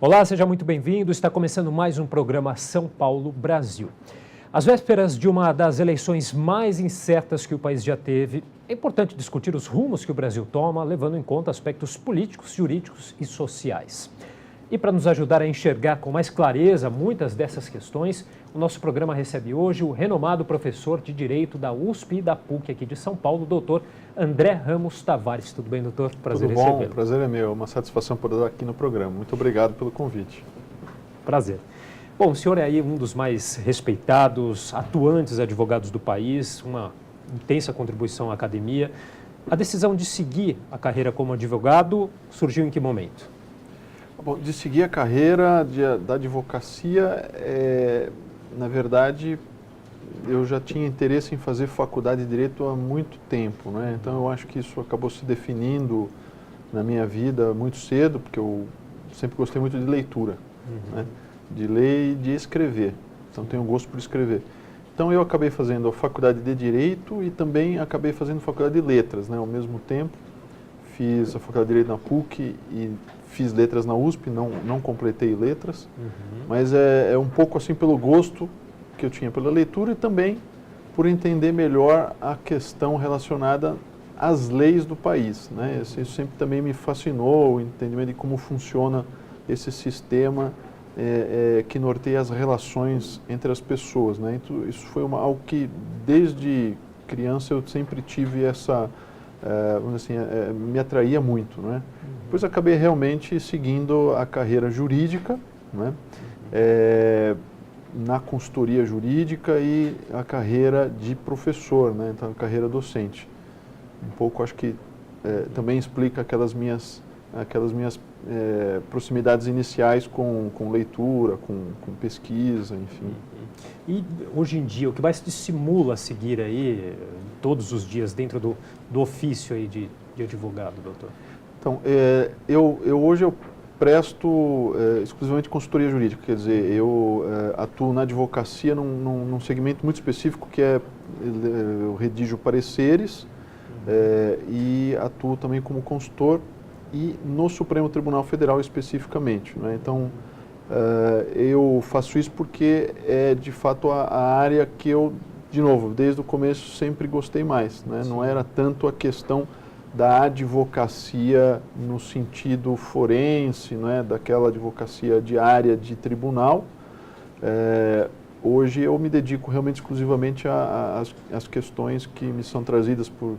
Olá, seja muito bem-vindo. Está começando mais um programa São Paulo Brasil. Às vésperas de uma das eleições mais incertas que o país já teve, é importante discutir os rumos que o Brasil toma, levando em conta aspectos políticos, jurídicos e sociais. E para nos ajudar a enxergar com mais clareza muitas dessas questões, o nosso programa recebe hoje o renomado professor de Direito da USP e da PUC aqui de São Paulo, doutor André Ramos Tavares. Tudo bem, doutor? Prazer em recebê-lo. Tudo bom, prazer é meu. Uma satisfação poder estar aqui no programa. Muito obrigado pelo convite. Prazer. Bom, o senhor é aí um dos mais respeitados, atuantes advogados do país, uma intensa contribuição à academia. A decisão de seguir a carreira como advogado surgiu em que momento? Bom, de seguir a carreira da advocacia, na verdade, eu já tinha interesse em fazer faculdade de Direito há muito tempo, né? Então eu acho que isso acabou se definindo na minha vida muito cedo, porque eu sempre gostei muito de leitura, né? De ler e de escrever, então tenho gosto por escrever. Então eu acabei fazendo a faculdade de Direito e também acabei fazendo a faculdade de Letras, né? Ao mesmo tempo, fiz a faculdade de Direito na PUC e fiz Letras na USP, não completei Letras, mas é um pouco assim pelo gosto que eu tinha pela leitura e também por entender melhor a questão relacionada às leis do país, né? Isso sempre também me fascinou, o entendimento de como funciona esse sistema que norteia as relações entre as pessoas, né? Então, isso foi algo que desde criança eu sempre tive essa, vamos dizer assim, me atraía muito, né? Depois acabei realmente seguindo a carreira jurídica, né? Na consultoria jurídica e a carreira de professor, né? Então a carreira docente. Um pouco acho que também explica aquelas minhas proximidades iniciais com leitura, com pesquisa, enfim. E hoje em dia, o que mais te estimula a seguir aí todos os dias dentro do ofício aí de advogado, doutor? Então, hoje eu presto exclusivamente consultoria jurídica, quer dizer, eu atuo na advocacia num segmento muito específico que eu redijo pareceres e atuo também como consultor e no Supremo Tribunal Federal especificamente, né? Então, eu faço isso porque é de fato a área que eu, de novo, desde o começo sempre gostei mais, né? Não era tanto a questão da advocacia no sentido forense, né, daquela advocacia diária de tribunal. Hoje eu me dedico realmente exclusivamente às questões que me são trazidas por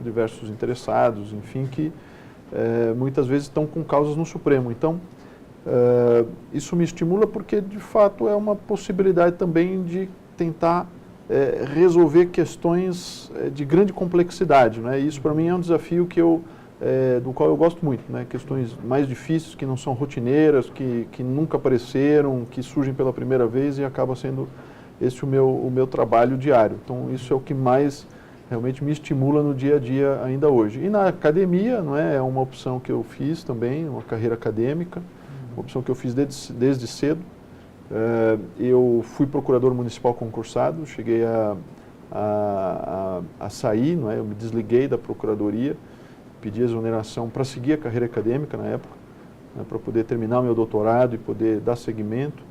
diversos interessados, enfim, que muitas vezes estão com causas no Supremo. Então, isso me estimula porque, de fato, é uma possibilidade também de tentar resolver questões de grande complexidade, né? Isso para mim é um desafio do qual eu gosto muito, né? Questões mais difíceis, que não são rotineiras, que nunca apareceram, que surgem pela primeira vez e acaba sendo esse o meu trabalho diário. Então isso é o que mais realmente me estimula no dia a dia ainda hoje. E na academia, não é uma opção que eu fiz também, uma carreira acadêmica, uma opção que eu fiz desde cedo. Eu fui procurador municipal concursado, cheguei a sair, não é? Eu me desliguei da procuradoria, pedi exoneração para seguir a carreira acadêmica na época, né, para poder terminar o meu doutorado e poder dar seguimento.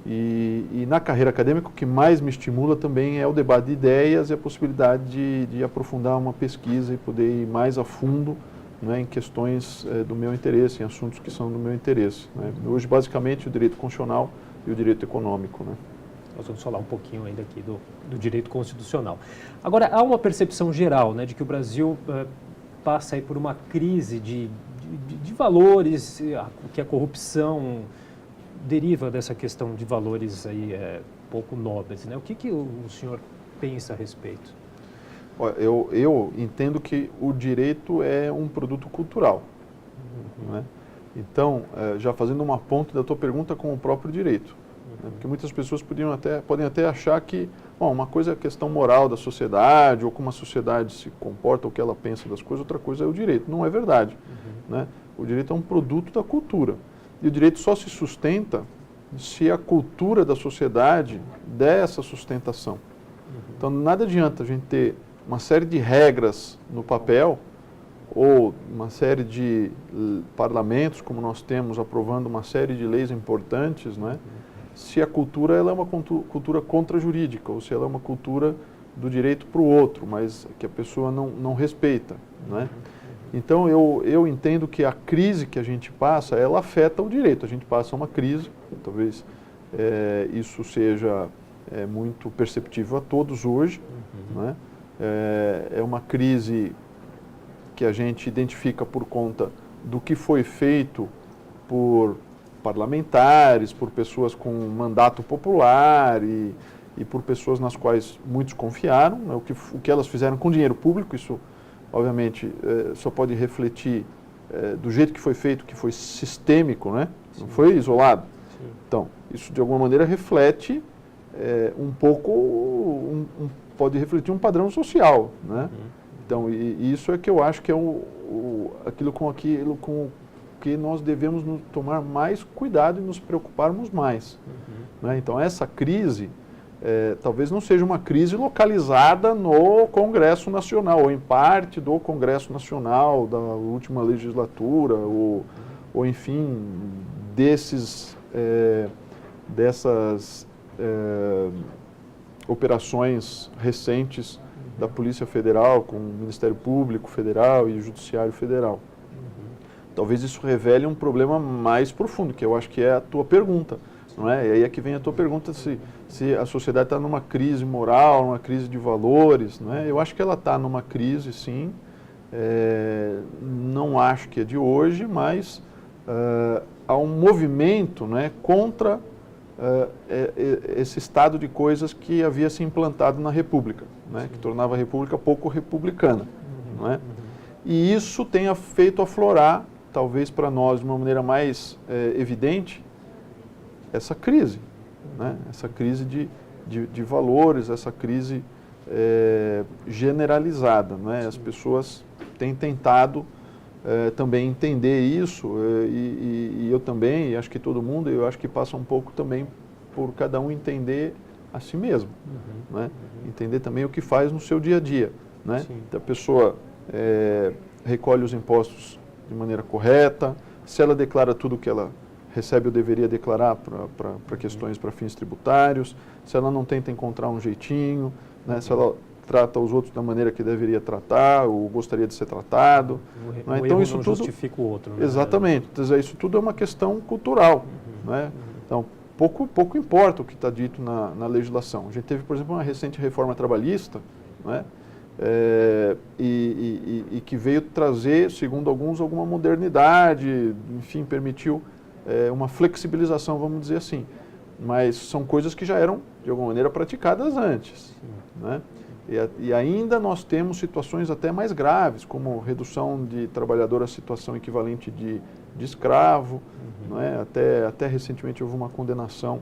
E na carreira acadêmica o que mais me estimula também é o debate de ideias e a possibilidade de aprofundar uma pesquisa e poder ir mais a fundo, né, em questões do meu interesse, em assuntos que são do meu interesse, né? Hoje, basicamente, o direito constitucional e o direito econômico, né? Nós vamos falar um pouquinho ainda aqui do direito constitucional. Agora, há uma percepção geral, né, de que o Brasil passa aí por uma crise de valores, que a corrupção deriva dessa questão de valores aí pouco nobres, né? O que o senhor pensa a respeito? Eu entendo que o direito é um produto cultural, né? Então, já fazendo uma ponte da tua pergunta com o próprio direito, né? Porque muitas pessoas podem até achar que, bom, uma coisa é a questão moral da sociedade, ou como a sociedade se comporta, o que ela pensa das coisas, outra coisa é o direito. Não é verdade, né? O direito é um produto da cultura. E o direito só se sustenta se a cultura da sociedade der essa sustentação. Então, nada adianta a gente ter uma série de regras no papel ou uma série de parlamentos, como nós temos, aprovando uma série de leis importantes, não é? Se a cultura ela é uma cultura contra-jurídica, ou se ela é uma cultura do direito para o outro, mas que a pessoa não respeita, não é? Então, eu entendo que a crise que a gente passa, ela afeta o direito. A gente passa uma crise, talvez isso seja muito perceptível a todos hoje, não é? É uma crise que a gente identifica por conta do que foi feito por parlamentares, por pessoas com mandato popular e por pessoas nas quais muitos confiaram, né? O que elas fizeram com dinheiro público, isso obviamente só pode refletir do jeito que foi feito, que foi sistêmico, né? Não foi isolado. Sim. Então, isso de alguma maneira reflete um pouco, pode refletir um padrão social, né? Então, e isso é que eu acho que é aquilo com que nós devemos tomar mais cuidado e nos preocuparmos mais. Né? Então, essa crise talvez não seja uma crise localizada no Congresso Nacional, ou em parte do Congresso Nacional, da última legislatura, ou enfim, dessas operações recentes da Polícia Federal, com o Ministério Público Federal e o Judiciário Federal. Talvez isso revele um problema mais profundo, que eu acho que é a tua pergunta, não é? E aí é que vem a tua pergunta se a sociedade está numa crise moral, numa crise de valores, não é? Eu acho que ela está numa crise, sim. Não acho que é de hoje, mas há um movimento, não é, contra esse estado de coisas que havia se implantado na República, né, que tornava a República pouco republicana. Não é? E isso tem feito aflorar, talvez para nós de uma maneira mais evidente, essa crise, né, essa crise de valores, essa crise generalizada. Não é? As pessoas têm tentado também entender isso, e eu também, e acho que todo mundo, eu acho que passa um pouco também por cada um entender a si mesmo, né? Entender também o que faz no seu dia a dia, né? Então, a pessoa recolhe os impostos de maneira correta, se ela declara tudo o que ela recebe ou deveria declarar para questões, para fins tributários, se ela não tenta encontrar um jeitinho, né? Se ela trata os outros da maneira que deveria tratar ou gostaria de ser tratado. Né? Então isso tudo justifica o outro. Né? Exatamente. Então, isso tudo é uma questão cultural. Né? Então, pouco importa o que está dito na legislação. A gente teve, por exemplo, uma recente reforma trabalhista, né? E que veio trazer, segundo alguns, alguma modernidade, enfim, permitiu uma flexibilização, vamos dizer assim. Mas são coisas que já eram, de alguma maneira, praticadas antes. Né? E ainda nós temos situações até mais graves, como redução de trabalhador à situação equivalente de escravo. Não é? Até recentemente houve uma condenação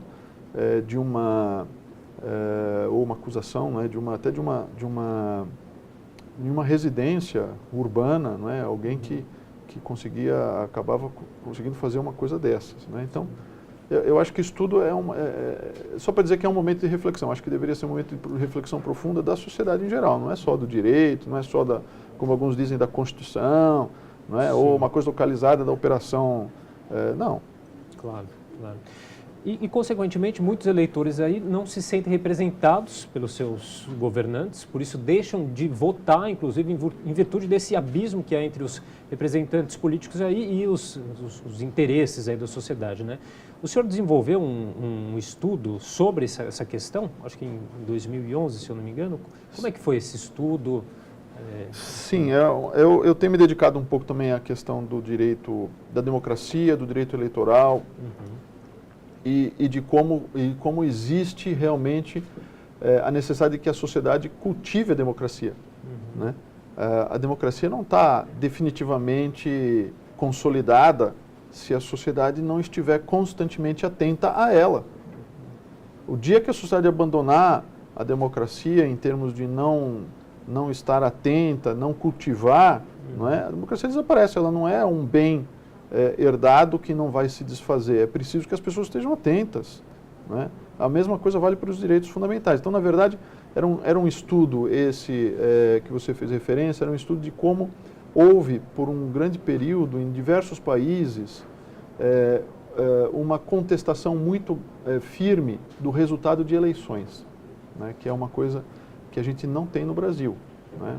ou uma acusação, não é? de uma residência urbana, não é? Alguém que acabava conseguindo fazer uma coisa dessas. Né? Então, eu acho que isso tudo só para dizer que é um momento de reflexão. Acho que deveria ser um momento de reflexão profunda da sociedade em geral. Não é só do direito, não é só como alguns dizem, da Constituição, não é? Ou uma coisa localizada da operação. Não. Claro, claro. E, consequentemente, muitos eleitores aí não se sentem representados pelos seus governantes, por isso deixam de votar, inclusive, em virtude desse abismo que há entre os representantes políticos aí e os interesses aí da sociedade, né? O senhor desenvolveu um estudo sobre essa questão, acho que em 2011, se eu não me engano. Como é que foi esse estudo? Sim, eu tenho me dedicado um pouco também à questão do direito, da democracia, do direito eleitoral. E de como existe realmente a necessidade de que a sociedade cultive a democracia. Né? A democracia não está definitivamente consolidada se a sociedade não estiver constantemente atenta a ela. O dia que a sociedade abandonar a democracia em termos de não estar atenta, não cultivar, não é? A democracia desaparece, ela não é um bem herdado que não vai se desfazer. É preciso que as pessoas estejam atentas. Né? A mesma coisa vale para os direitos fundamentais. Então, na verdade, era um estudo esse que você fez referência, era um estudo de como houve, por um grande período, em diversos países, uma contestação muito firme do resultado de eleições, né, que é uma coisa que a gente não tem no Brasil, né?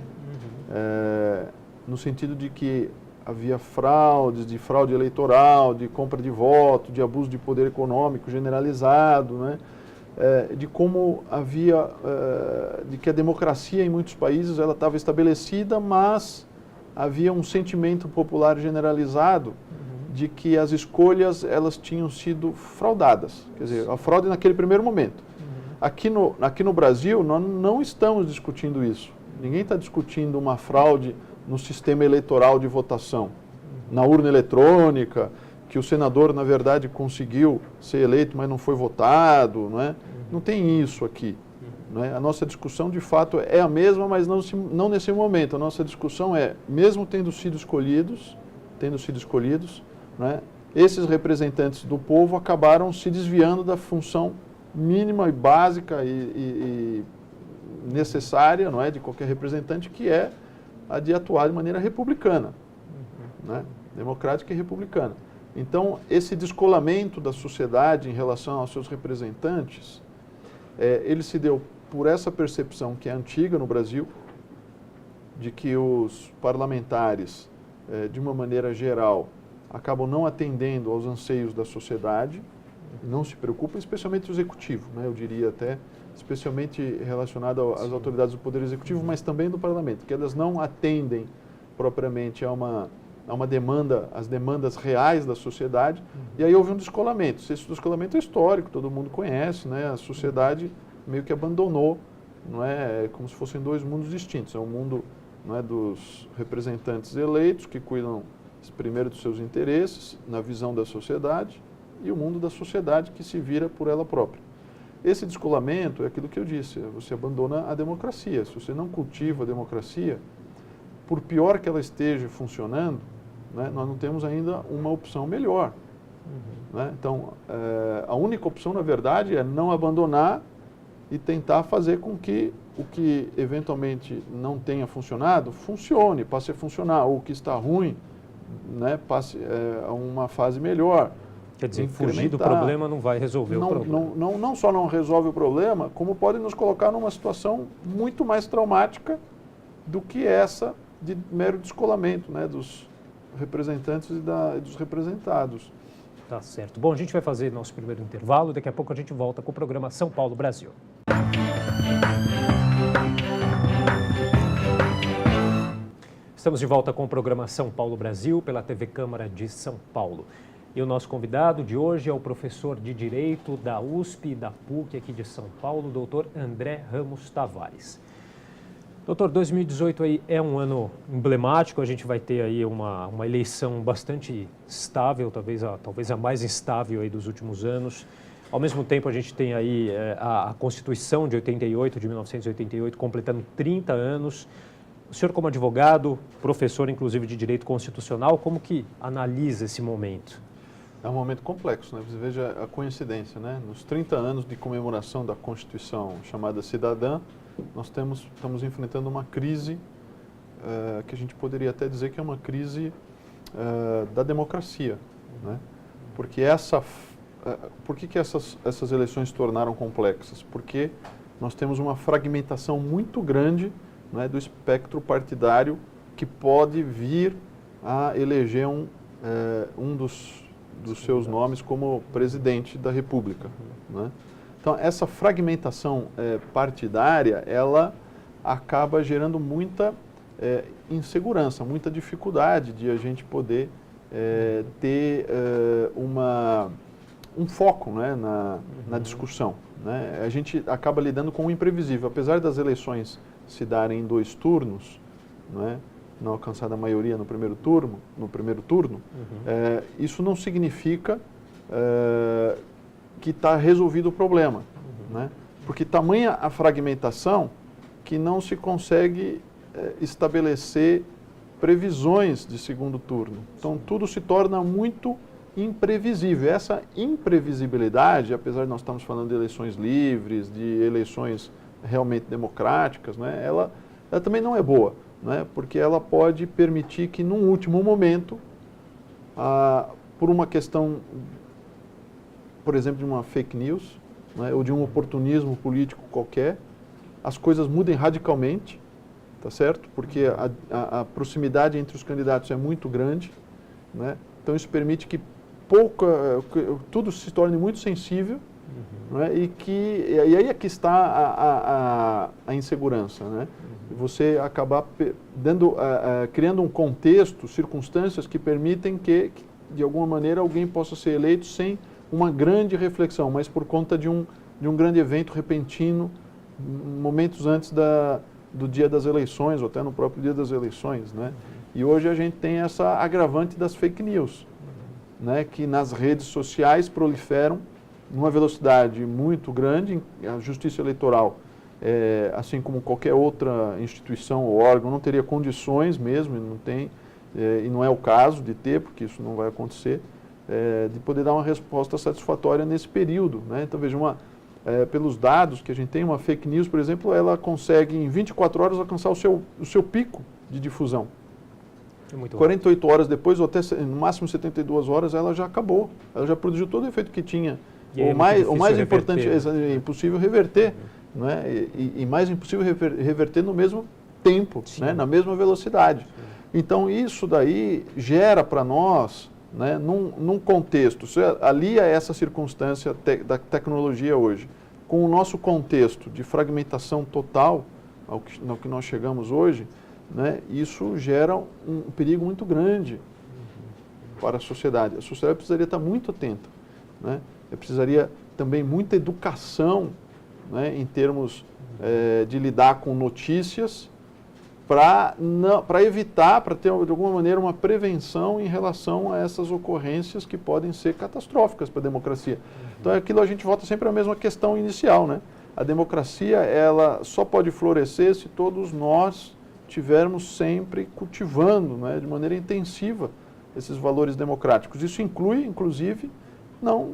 No sentido de que havia fraudes, de fraude eleitoral, de compra de voto, de abuso de poder econômico generalizado, né? De como havia, de que a democracia em muitos países ela estava estabelecida, mas havia um sentimento popular generalizado de que as escolhas elas tinham sido fraudadas, quer dizer, a fraude naquele primeiro momento. Aqui no Brasil nós não estamos discutindo isso. Ninguém está discutindo uma fraude no sistema eleitoral de votação, na urna eletrônica, que o senador, na verdade, conseguiu ser eleito, mas não foi votado, não é? Não tem isso aqui. Não é? A nossa discussão, de fato, é a mesma, mas não nesse momento. A nossa discussão é, mesmo tendo sido escolhidos, não é? Esses representantes do povo acabaram se desviando da função mínima e básica e necessária, não é, de qualquer representante, que é a de atuar de maneira republicana, né? Democrática e republicana. Então, esse descolamento da sociedade em relação aos seus representantes, ele se deu por essa percepção que é antiga no Brasil, de que os parlamentares, de uma maneira geral, acabam não atendendo aos anseios da sociedade, não se preocupam, especialmente o executivo, né? Eu diria até, especialmente relacionado às autoridades do Poder Executivo, mas também do Parlamento, que elas não atendem propriamente a uma demanda, as demandas reais da sociedade, e aí houve um descolamento. Esse descolamento é histórico, todo mundo conhece, né? A sociedade meio que abandonou, não é, como se fossem dois mundos distintos. É um mundo, não é, dos representantes eleitos, que cuidam primeiro dos seus interesses, na visão da sociedade, e o mundo da sociedade que se vira por ela própria. Esse descolamento é aquilo que eu disse, você abandona a democracia. Se você não cultiva a democracia, por pior que ela esteja funcionando, né, nós não temos ainda uma opção melhor. Né? Então, a única opção, na verdade, é não abandonar e tentar fazer com que o que eventualmente não tenha funcionado, funcione, passe a funcionar, ou o que está ruim, né, passe a uma fase melhor. Quer dizer, fugir do problema não vai resolver o problema. Não só não resolve o problema, como pode nos colocar numa situação muito mais traumática do que essa de mero descolamento, né, dos representantes e dos representados. Tá certo. Bom, a gente vai fazer nosso primeiro intervalo, daqui a pouco a gente volta com o programa São Paulo Brasil. Estamos de volta com o programa São Paulo Brasil pela TV Câmara de São Paulo. E o nosso convidado de hoje é o professor de Direito da USP e da PUC aqui de São Paulo, doutor André Ramos Tavares. Doutor, 2018 aí é um ano emblemático, a gente vai ter aí uma eleição bastante estável, talvez a mais instável aí dos últimos anos. Ao mesmo tempo, a gente tem aí a Constituição de 1988, completando 30 anos. O senhor, como advogado, professor, inclusive, de Direito Constitucional, como que analisa esse momento? É um momento complexo, né? Você veja a coincidência, né? Nos 30 anos de comemoração da Constituição chamada Cidadã, nós estamos enfrentando uma crise que a gente poderia até dizer que é uma crise da democracia, né? Porque por que essas eleições se tornaram complexas? Porque nós temos uma fragmentação muito grande, né, do espectro partidário que pode vir a eleger um dos seus nomes como presidente da República, né? Então, essa fragmentação partidária, ela acaba gerando muita insegurança, muita dificuldade de a gente poder ter um foco, né, na discussão, né? A gente acaba lidando com o imprevisível. Apesar das eleições se darem em 2 turnos, não é? Não alcançada a maioria no primeiro turno, isso não significa que está resolvido o problema, né? Porque tamanha a fragmentação que não se consegue estabelecer previsões de segundo turno. Então, tudo se torna muito imprevisível. Essa imprevisibilidade, apesar de nós estarmos falando de eleições livres, de eleições realmente democráticas, né, ela também não é boa, né, porque ela pode permitir que, num último momento, por uma questão, por exemplo, de uma fake news, né, ou de um oportunismo político qualquer, as coisas mudem radicalmente, tá certo? Porque a proximidade entre os candidatos é muito grande, né? Então isso permite que tudo se torne muito sensível, né? E aí é que está a insegurança, né? Você acabar criando um contexto, circunstâncias que permitem que, de alguma maneira, alguém possa ser eleito sem uma grande reflexão, mas por conta de um grande evento repentino, momentos antes do dia das eleições, ou até no próprio dia das eleições, né? E hoje a gente tem essa agravante das fake news, né? Que nas redes sociais proliferam numa velocidade muito grande. A Justiça Eleitoral, assim como qualquer outra instituição ou órgão, não teria condições mesmo, não tem, e não é o caso de ter, porque isso não vai acontecer, de poder dar uma resposta satisfatória nesse período, né? Então, veja, pelos dados que a gente tem, uma fake news, por exemplo, ela consegue em 24 horas alcançar o seu pico de difusão. 48 horas depois, ou até no máximo 72 horas, ela já acabou. Ela já produziu todo o efeito que tinha. O mais importante, é impossível reverter, né? E mais impossível reverter no mesmo tempo, né? Na mesma velocidade. Então, isso daí gera para nós, né, num contexto, você alia essa circunstância da tecnologia hoje, com o nosso contexto de fragmentação total, ao que nós chegamos hoje, né, isso gera um perigo muito grande para a sociedade. A sociedade precisaria estar muito atenta, né? Precisaria também muita educação, né, em termos de lidar com notícias, para evitar, para ter de alguma maneira uma prevenção em relação a essas ocorrências que podem ser catastróficas para a democracia. Então aquilo a gente volta sempre à mesma questão inicial, né? A democracia, ela só pode florescer se todos nós tivermos sempre cultivando, né, de maneira intensiva esses valores democráticos. Isso inclui, inclusive, não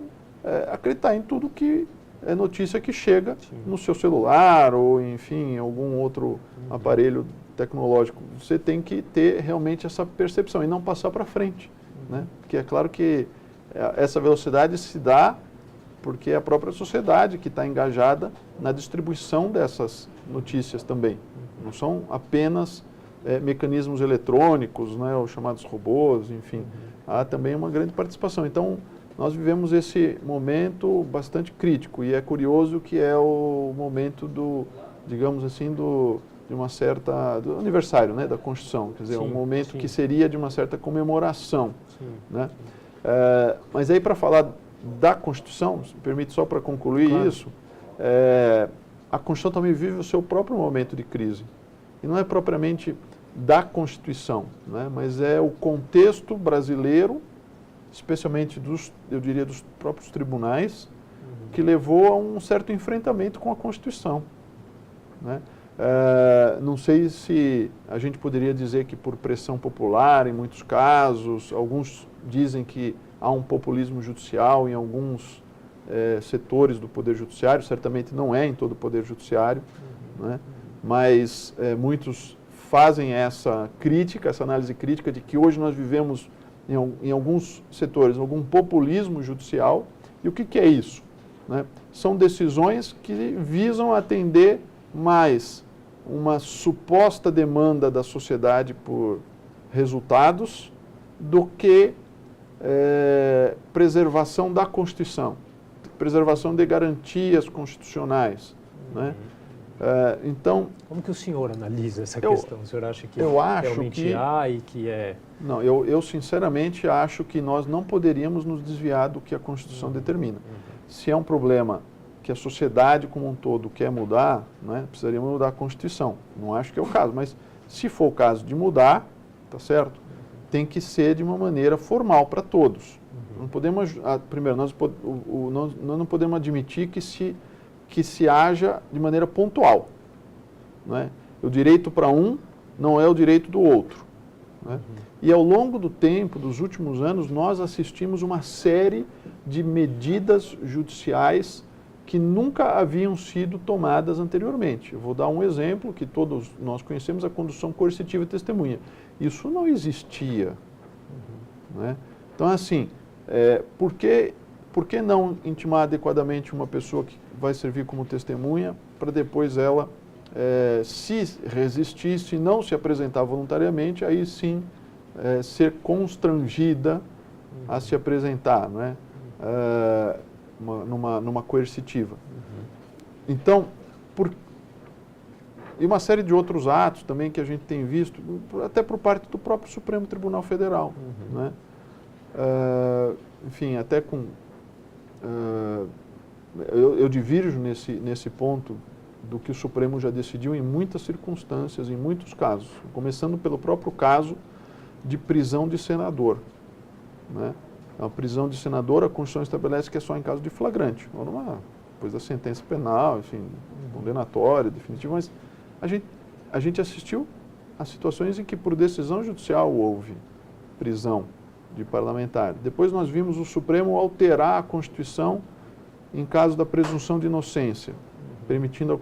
acreditar em tudo que é notícia que chega no seu celular ou, enfim, em algum outro aparelho tecnológico. Você tem que ter realmente essa percepção e não passar para frente, né? Porque é claro que essa velocidade se dá porque é a própria sociedade que está engajada na distribuição dessas notícias também. Não são apenas mecanismos eletrônicos, né, ou chamados robôs, enfim. Há também uma grande participação. Então, nós vivemos esse momento bastante crítico e é curioso que é o momento digamos assim, de uma certa, do aniversário, né, da Constituição, quer dizer, um momento que seria de uma certa comemoração, né? Mas aí, para falar da Constituição, se me permite só para concluir isso, a Constituição também vive o seu próprio momento de crise. E não é propriamente da Constituição, né, mas é o contexto brasileiro, especialmente eu diria, dos próprios tribunais, que levou a um certo enfrentamento com a Constituição, né? Não sei se a gente poderia dizer que por pressão popular, em muitos casos, alguns dizem que há um populismo judicial em alguns setores do Poder Judiciário, certamente não é em todo o Poder Judiciário, né? Mas muitos fazem essa crítica, essa análise crítica de que hoje nós vivemos em alguns setores algum populismo judicial. E o que é isso, né? São decisões que visam atender mais uma suposta demanda da sociedade por resultados do que preservação da Constituição, preservação de garantias constitucionais, né? Então, como que o senhor analisa essa questão? O senhor acha que realmente há e que é... Não, eu sinceramente acho que nós não poderíamos nos desviar do que a Constituição determina. Se é um problema que a sociedade como um todo quer mudar, né, precisaríamos mudar a Constituição. Não acho que é o caso, mas se for o caso de mudar, tá certo? Tem que ser de uma maneira formal para todos. Não podemos, primeiro, nós não podemos admitir que se haja de maneira pontual, né? O direito para um não é o direito do outro, né? E ao longo do tempo, dos últimos anos, nós assistimos uma série de medidas judiciais que nunca haviam sido tomadas anteriormente. Eu vou dar um exemplo que todos nós conhecemos, a condução coercitiva e testemunha. Isso não existia. Né? Então, assim, por que não intimar adequadamente uma pessoa que vai servir como testemunha para depois ela, se resistir, se não se apresentar voluntariamente, aí sim ser constrangida a se apresentar, não é? Numa coercitiva. Então, e uma série de outros atos também que a gente tem visto, até por parte do próprio Supremo Tribunal Federal. Né? Enfim, até com... eu divirjo nesse ponto do que o Supremo já decidiu em muitas circunstâncias, em muitos casos, começando pelo próprio caso de prisão de senador. Né? A prisão de senador, a Constituição estabelece que é só em caso de flagrante, ou depois da sentença penal, enfim, condenatória, definitiva, mas a gente assistiu a situações em que por decisão judicial houve prisão de parlamentar. Depois nós vimos o Supremo alterar a Constituição em caso da presunção de inocência, permitindo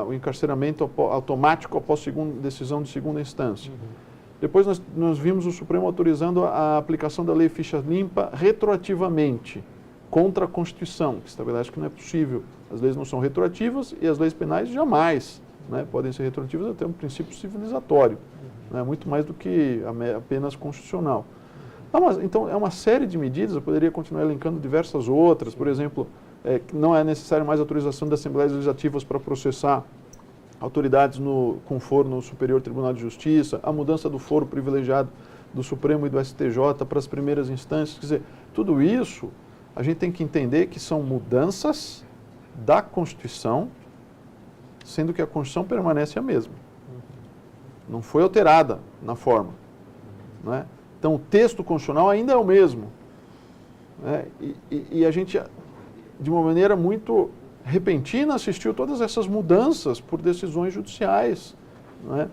o encarceramento automático após decisão de segunda instância. Depois nós vimos o Supremo autorizando a aplicação da lei ficha limpa retroativamente, contra a Constituição, que estabelece que não é possível. As leis não são retroativas e as leis penais jamais, né, podem ser retroativas até um princípio civilizatório, né, muito mais do que apenas constitucional. Então, é uma série de medidas, eu poderia continuar elencando diversas outras, por exemplo, não é necessário mais autorização das Assembleias Legislativas para processar autoridades com foro no Superior Tribunal de Justiça, a mudança do foro privilegiado do Supremo e do STJ para as primeiras instâncias. Quer dizer, tudo isso a gente tem que entender que são mudanças da Constituição, sendo que a Constituição permanece a mesma. Não foi alterada na forma. Né? Então, o texto constitucional ainda é o mesmo. Né? E a gente, de uma maneira muito repentina, assistiu todas essas mudanças por decisões judiciais. Né?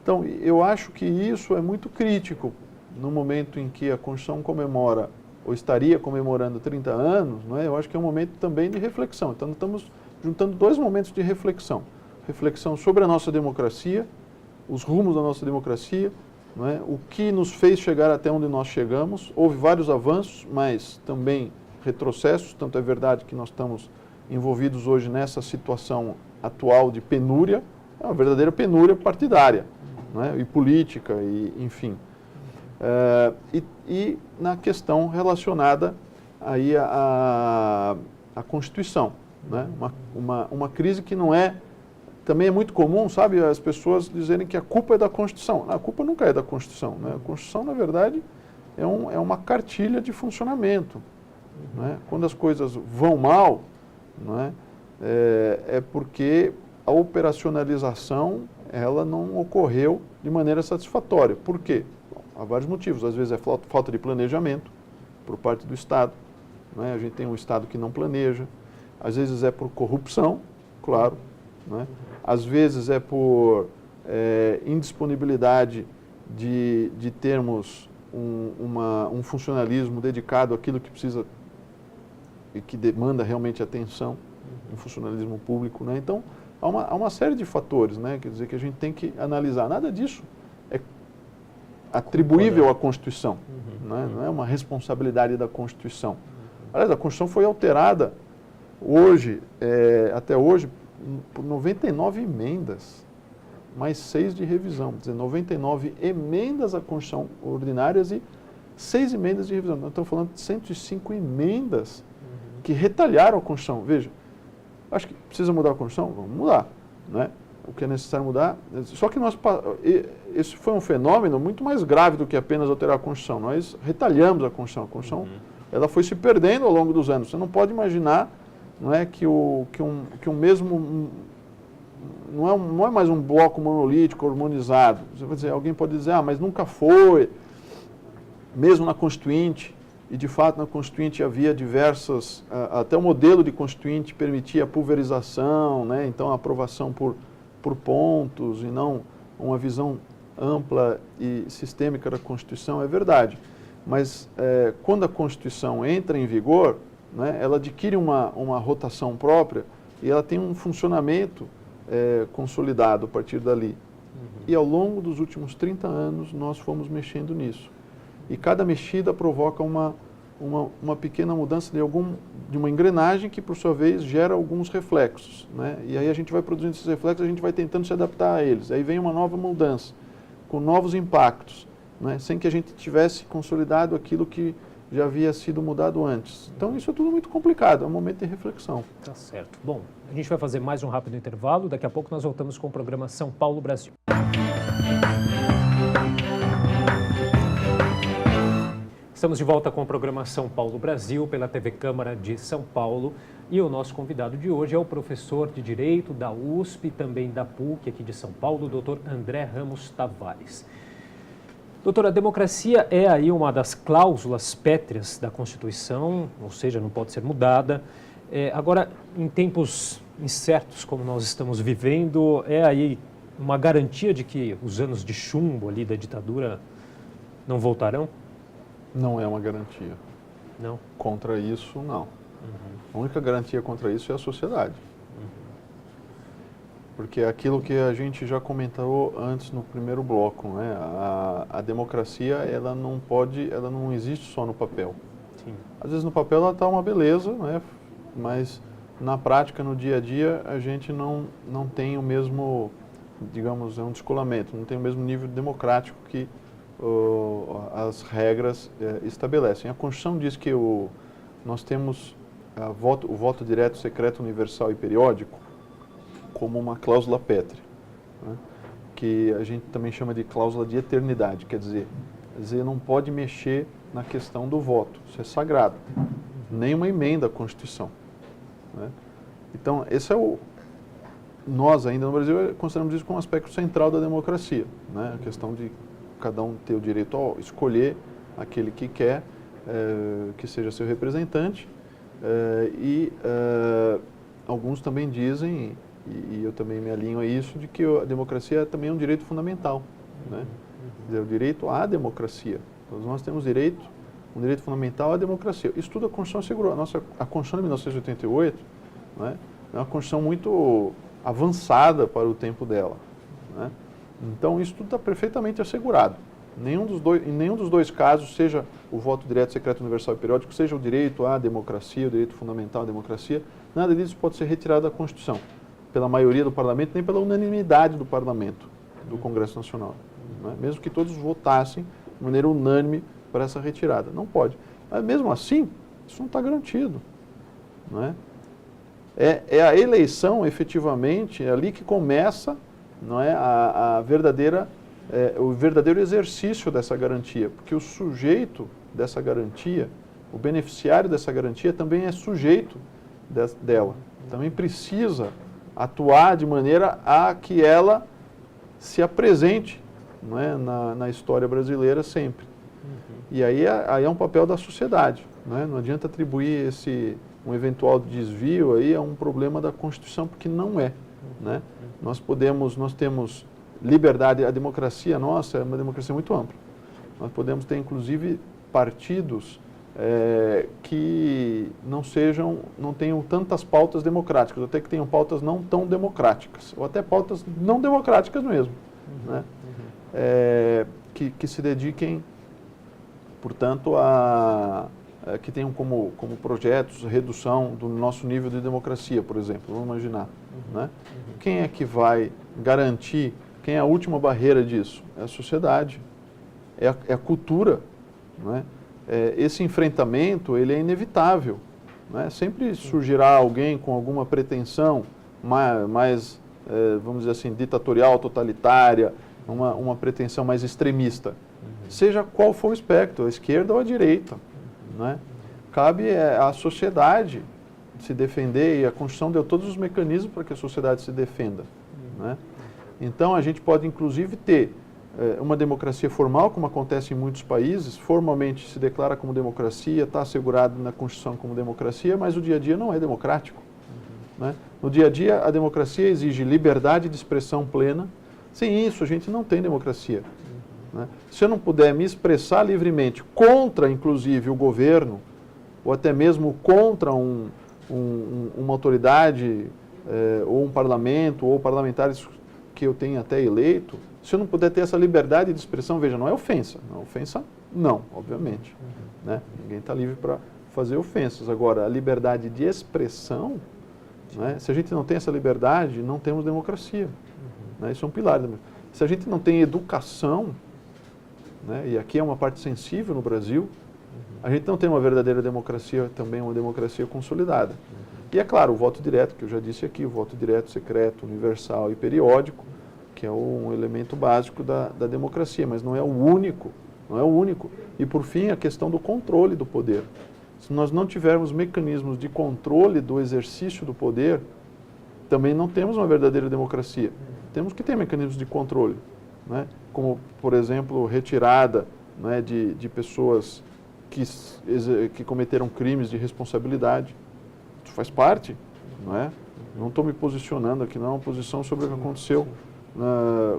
Então, eu acho que isso é muito crítico no momento em que a Constituição comemora, ou estaria comemorando 30 anos, não é? Eu acho que é um momento também de reflexão. Então, estamos juntando dois momentos de reflexão. Reflexão sobre a nossa democracia, os rumos da nossa democracia, não é? O que nos fez chegar até onde nós chegamos. Houve vários avanços, mas também retrocessos, tanto é verdade que nós estamos envolvidos hoje nessa situação atual de penúria, é uma verdadeira penúria partidária, né, e política, e, enfim. E na questão relacionada aí à Constituição, né, uma crise que não é, também é muito comum, sabe, as pessoas dizerem que a culpa é da Constituição. A culpa nunca é da Constituição, né? A Constituição, na verdade, é uma cartilha de funcionamento. Né? Quando as coisas vão mal, não é porque a operacionalização ela não ocorreu de maneira satisfatória. Por quê? Bom, há vários motivos. Às vezes é falta de planejamento por parte do Estado. Né? A gente tem um Estado que não planeja. Às vezes é por corrupção, claro. Né? Às vezes é por indisponibilidade de termos um funcionalismo dedicado àquilo que precisa e que demanda realmente atenção, um funcionalismo público, né? Então, há uma série de fatores, né? Quer dizer, que a gente tem que analisar. Nada disso é atribuível à Constituição, né? Não é uma responsabilidade da Constituição. Aliás, a Constituição foi alterada hoje, até hoje, por 99 emendas, mais 6 de revisão. Quer dizer, 99 emendas à Constituição ordinárias e 6 emendas de revisão. Nós estamos falando de 105 emendas que retalharam a Constituição. Veja, acho que precisa mudar a Constituição? Vamos mudar. Né? O que é necessário mudar. Só que esse foi um fenômeno muito mais grave do que apenas alterar a Constituição. Nós retalhamos a Constituição. A Constituição ela foi se perdendo ao longo dos anos. Você não pode imaginar, não é, que um mesmo... Não é mais um bloco monolítico, harmonizado. Você vai dizer, alguém pode dizer, mas nunca foi. Mesmo na Constituinte, e de fato na Constituinte havia diversas, até o modelo de Constituinte permitia a pulverização, né? Então a aprovação por pontos e não uma visão ampla e sistêmica da Constituição, é verdade. Mas quando a Constituição entra em vigor, né, ela adquire uma rotação própria e ela tem um funcionamento consolidado a partir dali. E ao longo dos últimos 30 anos nós fomos mexendo nisso. E cada mexida provoca uma pequena mudança de uma engrenagem que, por sua vez, gera alguns reflexos, né? E aí a gente vai produzindo esses reflexos, a gente vai tentando se adaptar a eles. Aí vem uma nova mudança, com novos impactos, né? Sem que a gente tivesse consolidado aquilo que já havia sido mudado antes. Então isso é tudo muito complicado, é um momento de reflexão. Tá certo. Bom, a gente vai fazer mais um rápido intervalo, daqui a pouco nós voltamos com o programa São Paulo Brasil. Estamos de volta com o programa São Paulo Brasil pela TV Câmara de São Paulo e o nosso convidado de hoje é o professor de Direito da USP e também da PUC aqui de São Paulo, o doutor André Ramos Tavares. Doutor, a democracia é aí uma das cláusulas pétreas da Constituição, ou seja, não pode ser mudada. Agora, em tempos incertos como nós estamos vivendo, é aí uma garantia de que os anos de chumbo ali da ditadura não voltarão? Não é uma garantia. Não? Contra isso, não. A única garantia contra isso é a sociedade. Porque é aquilo que a gente já comentou antes no primeiro bloco, né? A democracia, ela não existe só no papel. Sim. Às vezes no papel ela está uma beleza, né? Mas na prática, no dia a dia, a gente não tem o mesmo, digamos, é um descolamento, não tem o mesmo nível democrático que as regras estabelecem. A Constituição diz que nós temos o voto direto, secreto, universal e periódico como uma cláusula pétrea, né? Que a gente também chama de cláusula de eternidade, quer dizer, não pode mexer na questão do voto, isso é sagrado, nenhuma emenda à Constituição, né? Então, esse é nós ainda no Brasil consideramos isso como um aspecto central da democracia, né? A questão de cada um ter o direito a escolher aquele que quer que seja seu representante, alguns também dizem, e eu também me alinho a isso, de que a democracia também é um direito fundamental, né? Quer dizer, o direito à democracia. Todos nós temos um direito fundamental à democracia. Isso tudo a Constituição assegurou. A Constituição de 1988, né, é uma Constituição muito avançada para o tempo dela, né? Então, isso tudo está perfeitamente assegurado. Em nenhum dos dois casos, seja o voto direto, secreto, universal e periódico, seja o direito à democracia, o direito fundamental à democracia, nada disso pode ser retirado da Constituição, pela maioria do Parlamento, nem pela unanimidade do Parlamento, do Congresso Nacional, né? Mesmo que todos votassem de maneira unânime para essa retirada. Não pode. Mas, mesmo assim, isso não está garantido, não é? É a eleição, efetivamente, é ali que começa, não é, o verdadeiro exercício dessa garantia, porque o sujeito dessa garantia, o beneficiário dessa garantia também é sujeito dela, também precisa atuar de maneira a que ela se apresente, não é, na história brasileira sempre. E aí é um papel da sociedade, né? Não adianta atribuir um eventual desvio aí a um problema da Constituição, porque não é, né? Nós temos liberdade, a democracia nossa é uma democracia muito ampla. Nós podemos ter, inclusive, partidos que não tenham tantas pautas democráticas, até que tenham pautas não tão democráticas, ou até pautas não democráticas mesmo, né? Que se dediquem, portanto, que tenham como projetos redução do nosso nível de democracia, por exemplo, vamos imaginar, né? Quem é que vai garantir, quem é a última barreira disso? É a sociedade, é a cultura, não é? Esse enfrentamento, ele é inevitável, né? Sempre surgirá alguém com alguma pretensão mais vamos dizer assim, ditatorial, totalitária, uma pretensão mais extremista, seja qual for o espectro, a esquerda ou a direita, né? Cabe à sociedade se defender, e a Constituição deu todos os mecanismos para que a sociedade se defenda, né? Então, a gente pode, inclusive, ter uma democracia formal, como acontece em muitos países, formalmente se declara como democracia, está assegurado na Constituição como democracia, mas o dia a dia não é democrático, né? No dia a dia, a democracia exige liberdade de expressão plena. Sem isso, a gente não tem democracia, né? Se eu não puder me expressar livremente contra, inclusive, o governo, ou até mesmo contra uma autoridade, ou um parlamento, ou parlamentares que eu tenha até eleito, se eu não puder ter essa liberdade de expressão, veja, não é ofensa. Não é ofensa, não, obviamente. Né? Ninguém está livre para fazer ofensas. Agora, a liberdade de expressão, né? Se a gente não tem essa liberdade, não temos democracia. Né? Isso é um pilar. Se a gente não tem educação, né? E aqui é uma parte sensível no Brasil, a gente não tem uma verdadeira democracia, também uma democracia consolidada. E é claro, o voto direto, que eu já disse aqui, o voto direto, secreto, universal e periódico, que é um elemento básico da democracia, mas não é o único, não é o único. E por fim, a questão do controle do poder. Se nós não tivermos mecanismos de controle do exercício do poder, também não temos uma verdadeira democracia. Temos que ter mecanismos de controle, né? Como, por exemplo, retirada, né, de pessoas que cometeram crimes de responsabilidade. Isso faz parte, não é? Não estou me posicionando aqui, não é uma posição sobre o que aconteceu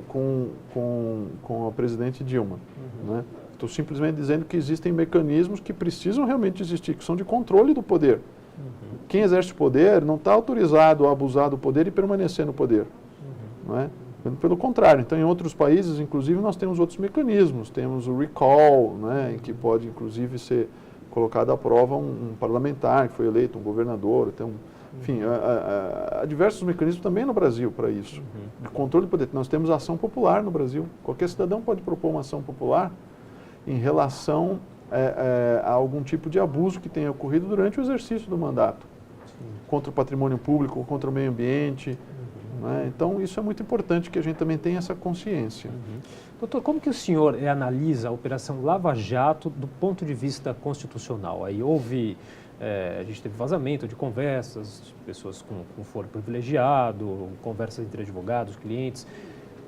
com a presidente Dilma. Né? Estou simplesmente dizendo que existem mecanismos que precisam realmente existir, que são de controle do poder. Quem exerce o poder não está autorizado a abusar do poder e permanecer no poder. Não é? Pelo contrário, então em outros países, inclusive, nós temos outros mecanismos. Temos o recall, né, em que pode, inclusive, ser colocado à prova um parlamentar que foi eleito, um governador, enfim, há diversos mecanismos também no Brasil para isso, de controle do poder. Nós temos ação popular no Brasil. Qualquer cidadão pode propor uma ação popular em relação a algum tipo de abuso que tenha ocorrido durante o exercício do mandato, contra o patrimônio público, contra o meio ambiente. Né? Então, isso é muito importante que a gente também tenha essa consciência. Doutor, como que o senhor analisa a Operação Lava Jato do ponto de vista constitucional? Aí houve, a gente teve vazamento de conversas, pessoas com foro privilegiado, conversas entre advogados, clientes.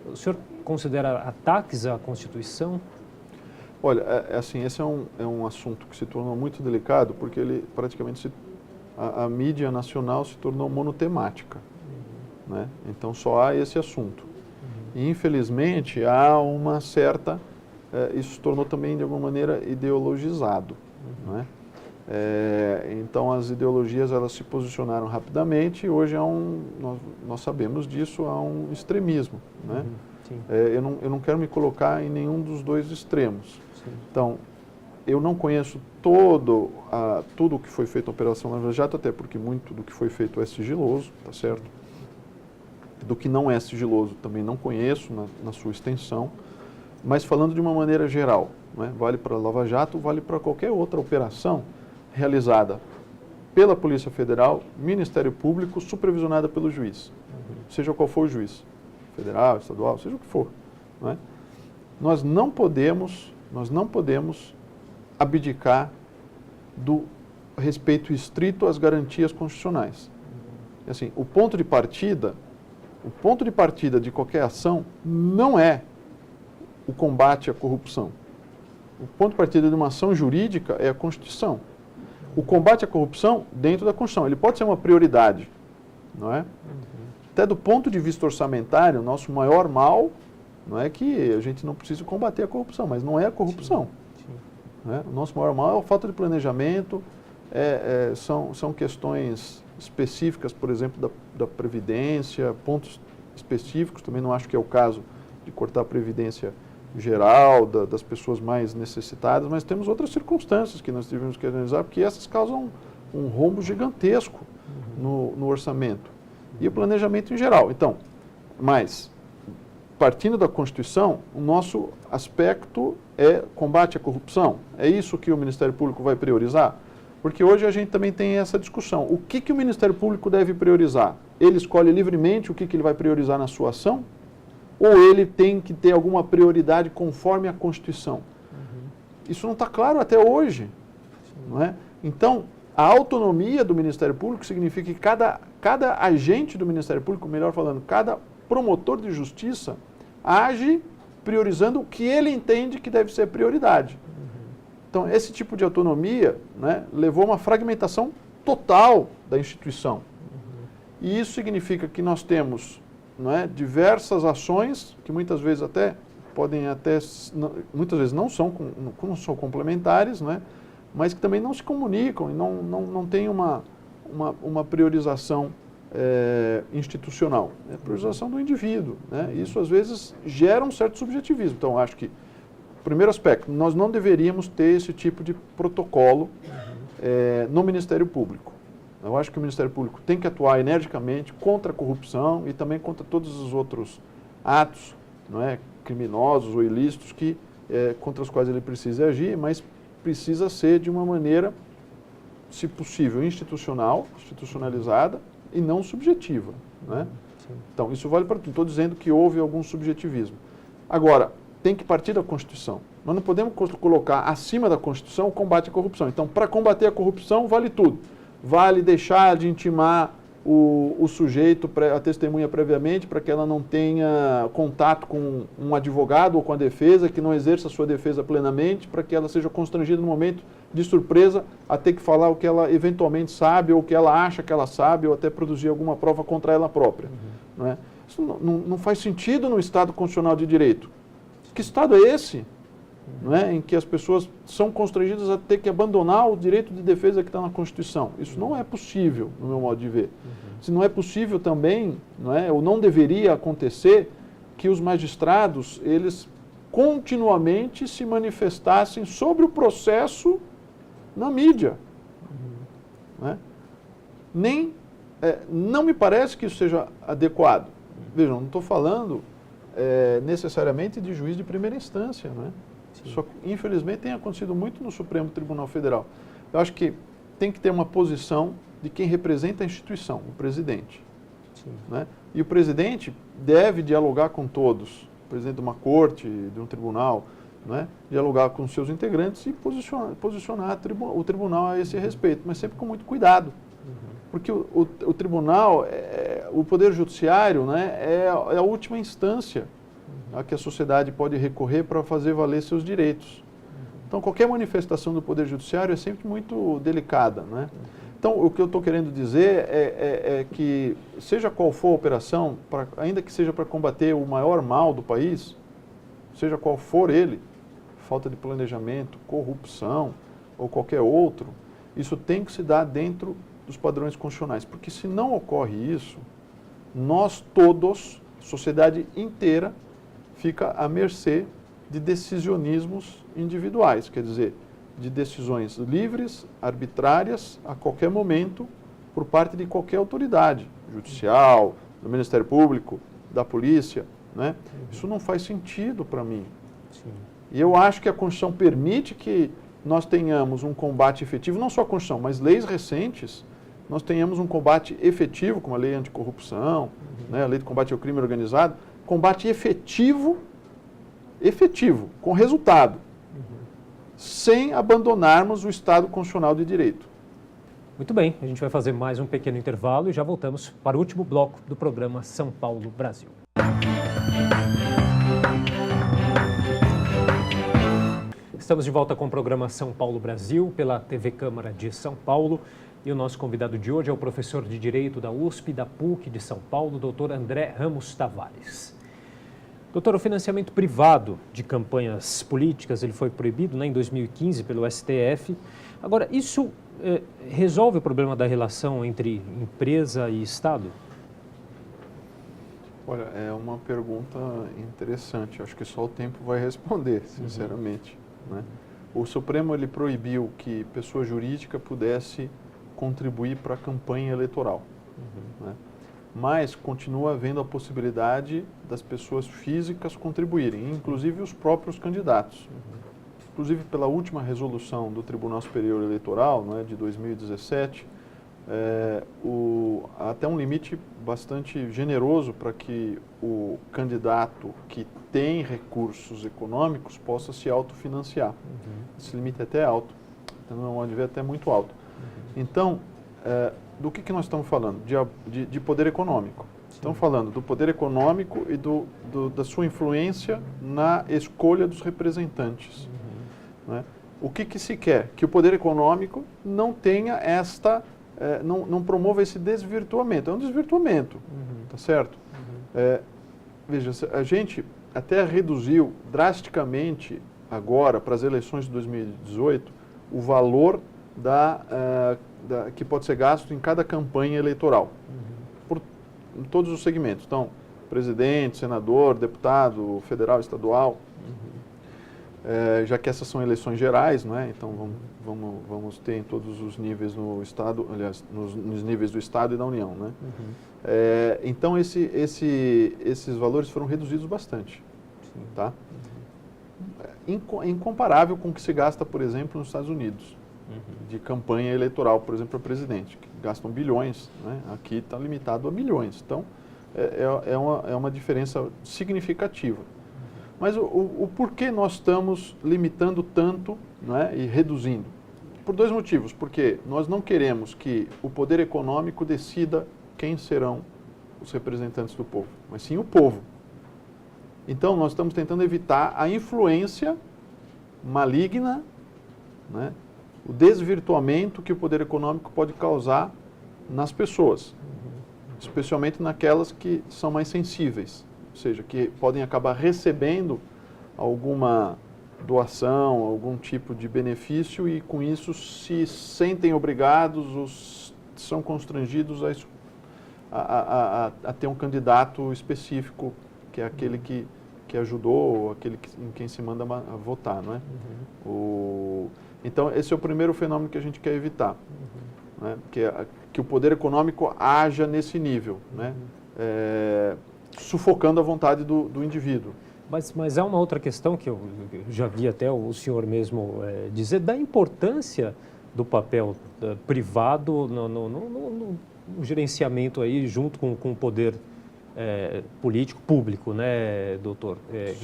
O senhor considera ataques à Constituição? Olha, assim, esse é um assunto que se tornou muito delicado, porque ele praticamente a mídia nacional se tornou monotemática. Né? Então só há esse assunto. E infelizmente há uma certa, isso se tornou também de alguma maneira ideologizado. Né? Então as ideologias elas se posicionaram rapidamente e hoje nós sabemos disso, há um extremismo. Né? Eu não quero me colocar em nenhum dos dois extremos. Então, eu não conheço tudo o que foi feito na Operação Lava Jato, até porque muito do que foi feito é sigiloso, tá certo? Do que não é sigiloso também não conheço na sua extensão, mas falando de uma maneira geral, né? Vale para a Lava Jato, vale para qualquer outra operação realizada pela Polícia Federal, Ministério Público, supervisionada pelo juiz, seja qual for o juiz, federal, estadual, seja o que for. Né? Nós não podemos abdicar do respeito estrito às garantias constitucionais. Assim, o ponto de partida de qualquer ação não é o combate à corrupção. O ponto de partida de uma ação jurídica é a Constituição. O combate à corrupção dentro da Constituição. Ele pode ser uma prioridade, não é? Até do ponto de vista orçamentário, o nosso maior mal não é que a gente não precisa combater a corrupção, mas não é a corrupção. Né? O nosso maior mal é a falta de planejamento, são questões específicas, por exemplo, da Previdência, pontos específicos, também não acho que é o caso de cortar a Previdência geral das pessoas mais necessitadas, mas temos outras circunstâncias que nós tivemos que analisar, porque essas causam um rombo gigantesco no orçamento. E o planejamento em geral. Então, mas, partindo da Constituição, o nosso aspecto é combate à corrupção. É isso que o Ministério Público vai priorizar? Porque hoje a gente também tem essa discussão. O que o Ministério Público deve priorizar? Ele escolhe livremente o que ele vai priorizar na sua ação? Ou ele tem que ter alguma prioridade conforme a Constituição? Isso não está claro até hoje. Não é? Então, a autonomia do Ministério Público significa que cada agente do Ministério Público, melhor falando, cada promotor de justiça, age priorizando o que ele entende que deve ser prioridade. Então, esse tipo de autonomia, né, levou a uma fragmentação total da instituição. E isso significa que nós temos, não é, diversas ações que muitas vezes muitas vezes não são complementares, não é, mas que também não se comunicam e não tem uma priorização institucional, é a priorização do indivíduo, né? Isso às vezes gera um certo subjetivismo. Então acho que, primeiro aspecto, nós não deveríamos ter esse tipo de protocolo no Ministério Público. Eu acho que o Ministério Público tem que atuar energicamente contra a corrupção e também contra todos os outros atos, não é, criminosos ou ilícitos contra os quais ele precisa agir, mas precisa ser de uma maneira, se possível, institucionalizada e não subjetiva, né? Então, isso vale para tudo. Estou dizendo que houve algum subjetivismo. Agora, tem que partir da Constituição. Nós não podemos colocar acima da Constituição o combate à corrupção. Então, para combater a corrupção, vale tudo. Vale deixar de intimar o sujeito, a testemunha previamente, para que ela não tenha contato com um advogado ou com a defesa, que não exerça a sua defesa plenamente, para que ela seja constrangida no momento de surpresa a ter que falar o que ela eventualmente sabe, ou o que ela acha que ela sabe, ou até produzir alguma prova contra ela própria. Não é? Isso não faz sentido no Estado constitucional de direito. Que Estado é esse? Não é? Em que as pessoas são constrangidas a ter que abandonar o direito de defesa que está na Constituição. Isso não é possível, no meu modo de ver. Se não é possível também, não é, ou não deveria acontecer, que os magistrados, eles continuamente se manifestassem sobre o processo na mídia. Não é? Não me parece que isso seja adequado. Vejam, não estou falando necessariamente de juiz de primeira instância, não é? Só que, infelizmente, tem acontecido muito no Supremo Tribunal Federal. Eu acho que tem que ter uma posição de quem representa a instituição, o presidente. Né? E o presidente deve dialogar com todos, o presidente de uma corte, de um tribunal, né? Dialogar com seus integrantes e posicionar o tribunal a esse respeito, mas sempre com muito cuidado. Porque o tribunal, o poder judiciário, né, é a última instância a que a sociedade pode recorrer para fazer valer seus direitos. Então, qualquer manifestação do Poder Judiciário é sempre muito delicada, né? Então, o que eu estou querendo dizer é que, seja qual for a operação, ainda que seja para combater o maior mal do país, seja qual for ele, falta de planejamento, corrupção ou qualquer outro, isso tem que se dar dentro dos padrões constitucionais. Porque se não ocorre isso, nós todos, sociedade inteira, fica à mercê de decisionismos individuais, quer dizer, de decisões livres, arbitrárias, a qualquer momento, por parte de qualquer autoridade, judicial, do Ministério Público, da polícia, né? Isso não faz sentido para mim. Sim. E eu acho que a Constituição permite que nós tenhamos um combate efetivo, não só a Constituição, mas leis recentes, nós tenhamos um combate efetivo, como a lei anticorrupção, né, a lei de combate ao crime organizado, combate efetivo, com resultado, sem abandonarmos o Estado constitucional de direito. Muito bem, a gente vai fazer mais um pequeno intervalo e já voltamos para o último bloco do programa São Paulo Brasil. Estamos de volta com o programa São Paulo Brasil pela TV Câmara de São Paulo. E o nosso convidado de hoje é o professor de Direito da USP e da PUC de São Paulo, doutor André Ramos Tavares. Doutor, o financiamento privado de campanhas políticas, ele foi proibido, né, em 2015 pelo STF. Agora, isso resolve o problema da relação entre empresa e Estado? Olha, é uma pergunta interessante. Acho que só o tempo vai responder, sinceramente. Né? O Supremo ele proibiu que pessoa jurídica pudesse contribuir para a campanha eleitoral. Né? Mas continua havendo a possibilidade das pessoas físicas contribuírem, inclusive os próprios candidatos. Inclusive, pela última resolução do Tribunal Superior Eleitoral, né, de 2017, até um limite bastante generoso para que o candidato que tem recursos econômicos possa se autofinanciar. Esse limite é até alto, então não pode ver até muito alto. Então, do que nós estamos falando? De poder econômico. Estamos falando do poder econômico e da sua influência na escolha dos representantes. Né? O que se quer? Que o poder econômico não tenha não promova esse desvirtuamento. É um desvirtuamento, tá certo? Veja, a gente até reduziu drasticamente agora, para as eleições de 2018, o valor que pode ser gasto em cada campanha eleitoral, em todos os segmentos. Então, presidente, senador, deputado, federal, estadual, já que essas são eleições gerais, não é? Então vamos ter em todos os níveis no Estado, aliás, nos níveis do Estado e da União, né? Então esses valores foram reduzidos bastante, tá? Incomparável com o que se gasta, por exemplo, nos Estados Unidos, de campanha eleitoral, por exemplo, para presidente, que gastam bilhões, né? Aqui está limitado a milhões. Então, é uma diferença significativa. Mas o porquê nós estamos limitando tanto, né, e reduzindo? Por dois motivos. Porque nós não queremos que o poder econômico decida quem serão os representantes do povo, mas sim o povo. Então, nós estamos tentando evitar a influência maligna, né, o desvirtuamento que o poder econômico pode causar nas pessoas, especialmente naquelas que são mais sensíveis, ou seja, que podem acabar recebendo alguma doação, algum tipo de benefício e com isso se sentem obrigados ou são constrangidos a ter um candidato específico, que é aquele que ajudou ou aquele em quem se manda a votar, não é? Então, esse é o primeiro fenômeno que a gente quer evitar, né? Que o poder econômico haja nesse nível, né? Sufocando a vontade do indivíduo. Mas há uma outra questão que eu já vi até o senhor mesmo dizer, da importância do papel privado no gerenciamento aí, junto com o poder político público, né, doutor?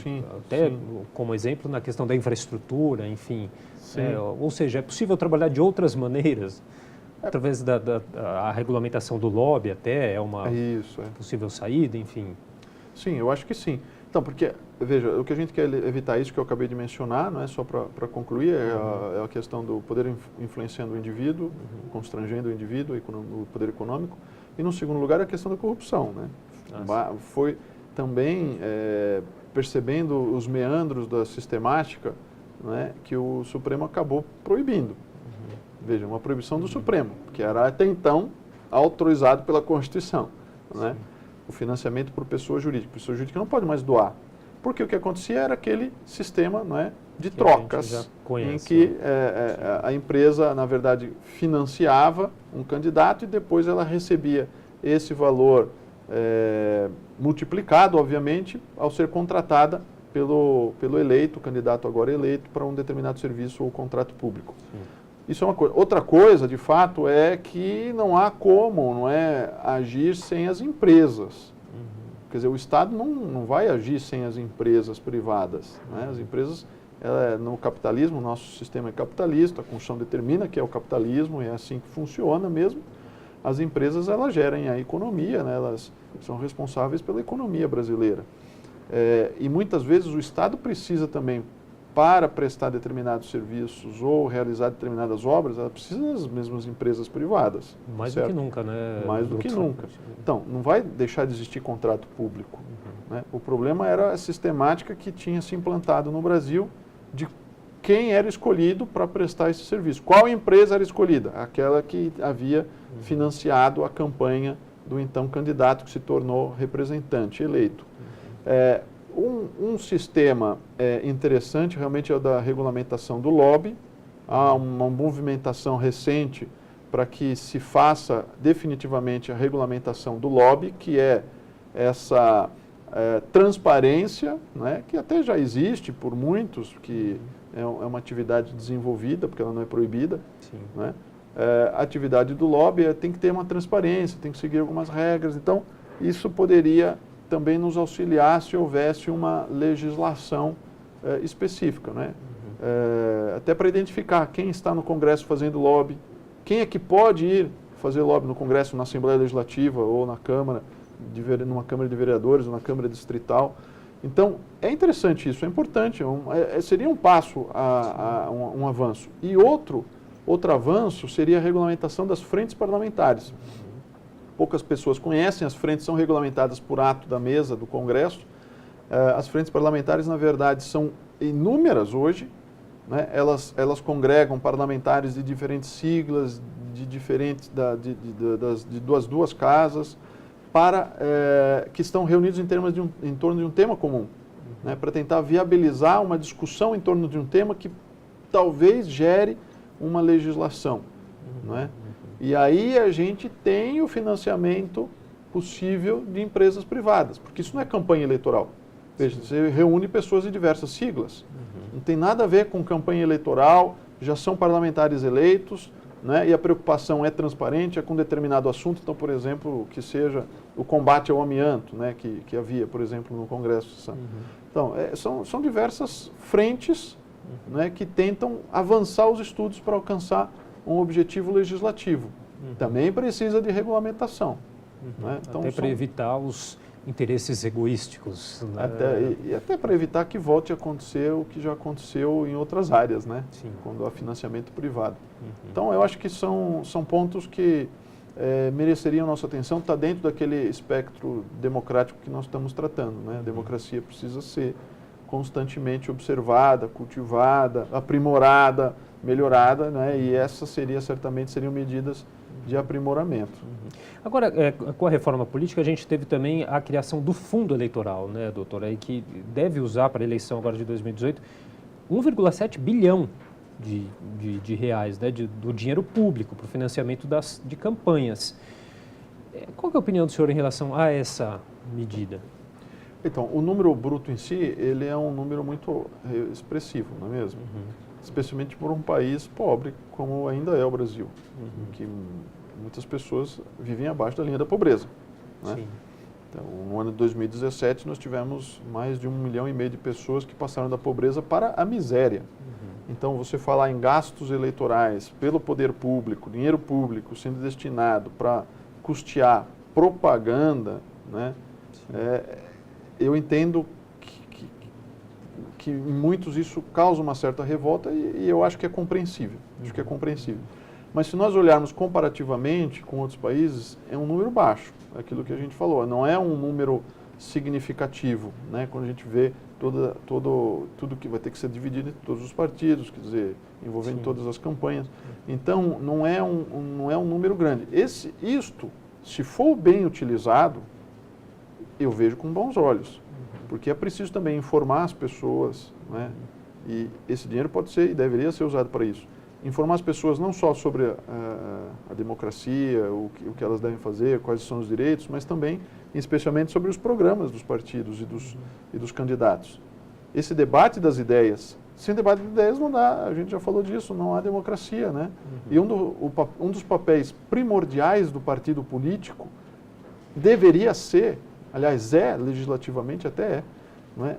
Sim, até sim. Como exemplo na questão da infraestrutura, enfim. Ou seja, é possível trabalhar de outras maneiras, através da regulamentação do lobby até, uma possível saída, enfim. Sim, eu acho que sim. Então, porque, veja, o que a gente quer evitar isso que eu acabei de mencionar, não é só para concluir, é a questão do poder influenciando o indivíduo, constrangendo o indivíduo, o poder econômico, e no segundo lugar a questão da corrupção, né? Foi também percebendo os meandros da sistemática, né, que o Supremo acabou proibindo. Veja, uma proibição do Supremo, que era até então autorizado pela Constituição, né? O financiamento por pessoa jurídica. Pessoa jurídica não pode mais doar, porque o que acontecia era aquele sistema, não é, de trocas, em que a empresa, na verdade, financiava um candidato e depois ela recebia esse valor multiplicado, obviamente, ao ser contratada pelo eleito, o candidato agora eleito, para um determinado serviço ou contrato público. Isso é uma coisa. Outra coisa, de fato, é que não há como, não é, agir sem as empresas. Quer dizer, o Estado não vai agir sem as empresas privadas, né? As empresas, no capitalismo, o nosso sistema é capitalista, a Constituição determina que é o capitalismo, e é assim que funciona mesmo. As empresas, elas gerem a economia, né? Elas são responsáveis pela economia brasileira. E muitas vezes o Estado precisa também, para prestar determinados serviços ou realizar determinadas obras, ela precisa das mesmas empresas privadas. Mais do que nunca, né? Mais do que nunca. Então, não vai deixar de existir contrato público, né? O problema era a sistemática que tinha se implantado no Brasil de quem era escolhido para prestar esse serviço. Qual empresa era escolhida? Aquela que havia financiado a campanha do então candidato que se tornou representante eleito. Um sistema interessante realmente é o da regulamentação do lobby. Há uma movimentação recente para que se faça definitivamente a regulamentação do lobby, que é essa transparência, né, que até já existe por muitos, que é uma atividade desenvolvida, porque ela não é proibida. Sim. Né? A atividade do lobby tem que ter uma transparência, tem que seguir algumas regras. Então, isso poderia também nos auxiliar se houvesse uma legislação específica, né? Até para identificar quem está no Congresso fazendo lobby, quem é que pode ir fazer lobby no Congresso, na Assembleia Legislativa ou na Câmara, numa Câmara de Vereadores ou na Câmara Distrital. Então, é interessante isso, é importante, seria um passo, um avanço. E outro avanço seria a regulamentação das frentes parlamentares. Poucas pessoas conhecem, as frentes são regulamentadas por ato da mesa do Congresso. As frentes parlamentares, na verdade, são inúmeras hoje, né? Elas congregam parlamentares de diferentes siglas, das duas casas, que estão reunidos em torno de um tema comum, né? Para tentar viabilizar uma discussão em torno de um tema que talvez gere uma legislação, não é? E aí a gente tem o financiamento possível de empresas privadas, porque isso não é campanha eleitoral. Veja, você reúne pessoas de diversas siglas. Não tem nada a ver com campanha eleitoral, já são parlamentares eleitos, né? E a preocupação é transparente, é com determinado assunto. Então, por exemplo, que seja o combate ao amianto, né? Que havia, por exemplo, no Congresso. Então, são diversas frentes, né? Que tentam avançar os estudos para alcançar um objetivo legislativo. Também precisa de regulamentação. Né? Então, até para evitar os interesses egoísticos. Né? Até para evitar que volte a acontecer o que já aconteceu em outras áreas, né? Sim. Quando há financiamento privado. Então, eu acho que são pontos que mereceriam nossa atenção, está dentro daquele espectro democrático que nós estamos tratando. Né? A democracia precisa ser constantemente observada, cultivada, aprimorada, melhorada, né? E essas certamente seriam medidas de aprimoramento. Agora, com a reforma política, a gente teve também a criação do fundo eleitoral, né, doutor, aí que deve usar para a eleição agora de 2018 1,7 bilhão de reais, né, do dinheiro público para o financiamento de campanhas. Qual que é a opinião do senhor em relação a essa medida? Então, o número bruto em si, ele é um número muito expressivo, não é mesmo? Especialmente por um país pobre como ainda é o Brasil, em que muitas pessoas vivem abaixo da linha da pobreza. Né? Sim. Então, no ano de 2017, nós tivemos mais de 1,5 milhão de pessoas que passaram da pobreza para a miséria. Então, você falar em gastos eleitorais pelo poder público, dinheiro público sendo destinado para custear propaganda, né? Eu entendo que em muitos isso causa uma certa revolta e eu acho que é compreensível. Acho que é compreensível. Mas se nós olharmos comparativamente com outros países, é um número baixo, aquilo que a gente falou. Não é um número significativo, né? Quando a gente vê tudo que vai ter que ser dividido entre todos os partidos, quer dizer, envolvendo todas as campanhas. Então, não é um número grande. Isto, se for bem utilizado, eu vejo com bons olhos. Porque é preciso também informar as pessoas, né? E esse dinheiro pode ser e deveria ser usado para isso. Informar as pessoas não só sobre a democracia, o que elas devem fazer, quais são os direitos, mas também, especialmente, sobre os programas dos partidos e dos candidatos. Esse debate das ideias, sem debate de ideias não dá, a gente já falou disso, não há democracia, né? E um dos papéis primordiais do partido político deveria ser, aliás, legislativamente até não é?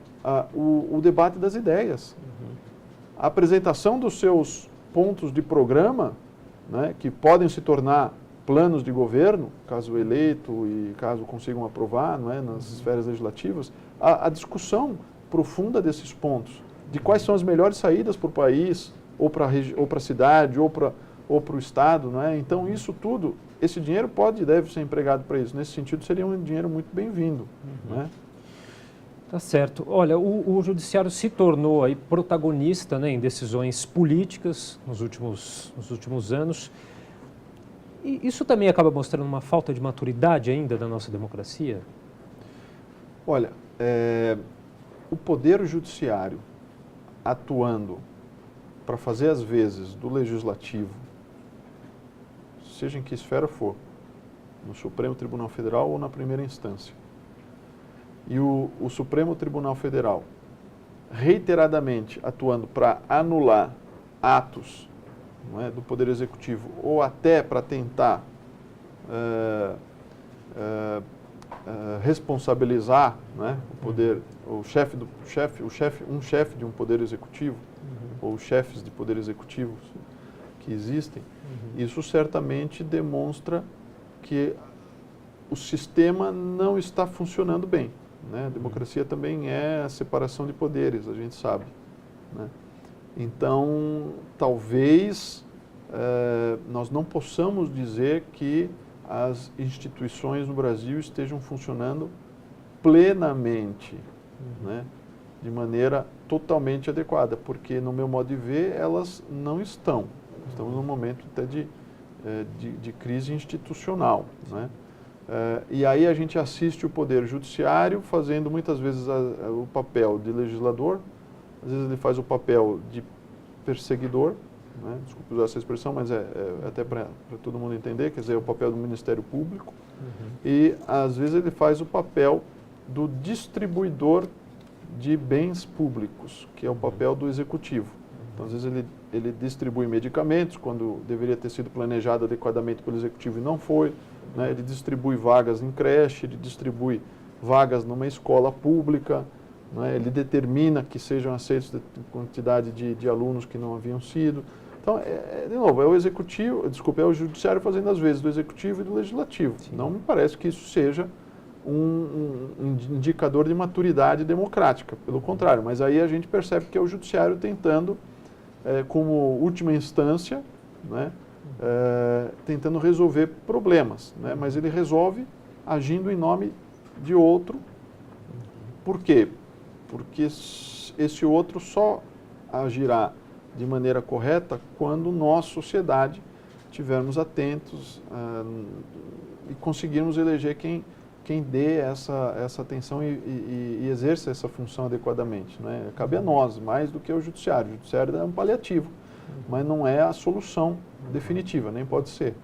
O debate das ideias. A apresentação dos seus pontos de programa, né, que podem se tornar planos de governo, caso eleito e caso consigam aprovar, não é, nas esferas legislativas, a discussão profunda desses pontos, de quais são as melhores saídas para o país, ou para a cidade, ou para o Estado. Não é? Então, isso tudo, esse dinheiro pode e deve ser empregado para isso. Nesse sentido, seria um dinheiro muito bem-vindo. Não é? Tá certo. Olha, o Judiciário se tornou aí protagonista, né, em decisões políticas nos últimos anos. E isso também acaba mostrando uma falta de maturidade ainda da nossa democracia? Olha, o Poder Judiciário atuando para fazer as vezes do Legislativo, seja em que esfera for, no Supremo Tribunal Federal ou na primeira instância, e o Supremo Tribunal Federal reiteradamente atuando para anular atos, não é, do Poder Executivo ou até para tentar responsabilizar, né, o poder, um chefe de um Poder Executivo ou chefes de Poder Executivo que existem, isso certamente demonstra que o sistema não está funcionando bem. Né? A democracia também é a separação de poderes, a gente sabe. Né? Então, talvez nós não possamos dizer que as instituições no Brasil estejam funcionando plenamente, né? De maneira totalmente adequada, porque no meu modo de ver elas não estão. Estamos num momento até de crise institucional, né? E aí a gente assiste o Poder Judiciário fazendo muitas vezes o papel de legislador, às vezes ele faz o papel de perseguidor, né? Desculpe usar essa expressão, mas até para todo mundo entender, quer dizer, é o papel do Ministério Público, e às vezes ele faz o papel do distribuidor de bens públicos, que é o papel do Executivo. Então, às vezes ele distribui medicamentos, quando deveria ter sido planejado adequadamente pelo Executivo e não foi, né? Ele distribui vagas em creche, ele distribui vagas numa escola pública, né? Ele determina que sejam aceitos quantidade de alunos que não haviam sido. Então, de novo, é o Executivo, desculpa, é o Judiciário fazendo as vezes do Executivo e do Legislativo. Sim. Não me parece que isso seja um indicador de maturidade democrática, pelo contrário, mas aí a gente percebe que é o Judiciário tentando, como última instância, né, tentando resolver problemas, né, mas ele resolve agindo em nome de outro. Por quê? Porque esse outro só agirá de maneira correta quando nós, sociedade, estivermos atentos e conseguirmos eleger quem dê essa atenção e exerça essa função adequadamente, né? Cabe a nós, mais do que ao Judiciário. O Judiciário é um paliativo, mas não é a solução definitiva, nem pode ser.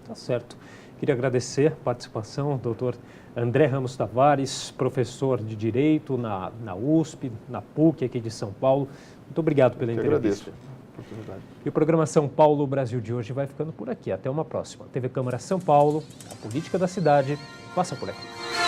Tá certo. Queria agradecer a participação do Dr. André Ramos Tavares, professor de Direito na USP, na PUC aqui de São Paulo. Muito obrigado pela entrevista. Agradeço a oportunidade. E o programa São Paulo Brasil de hoje vai ficando por aqui. Até uma próxima. TV Câmara São Paulo, a política da cidade passa por aqui.